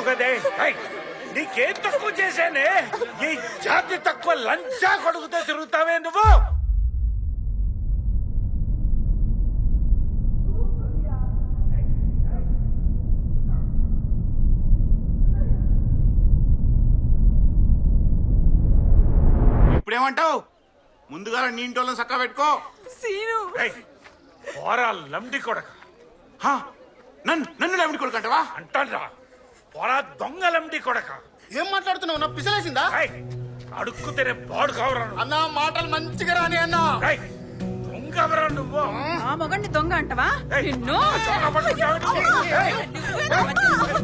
కదే నీకేం తక్కువ చేశానే? ఈ జాతి తక్కువ లంచా కొడుకుతో తిరుగుతావే నువ్వు? ఇప్పుడేమంటావు? ముందుగా నీ ఇంటి వాళ్ళని చక్క పెట్టుకో. సీను పోరా లండి కొడక. హా, నన్ను లేవిడి కొడుకంటావా? అంటాడ్రా పోరా దొంగ లండి కొడక. ఏం మాట్లాడుతున్నావు? నా పిసలేసిందా? అడుక్కు తినే బాడు కావరా అన్న మాటలు మంచిగా రాని అన్న. దొంగవరా నువ్వు? ఆ మొగండి దొంగ అంటవా? ఏయ్, నిన్ను చొక్కా పట్టుకుంటావా నువ్వు? ఏయ్, నువ్వే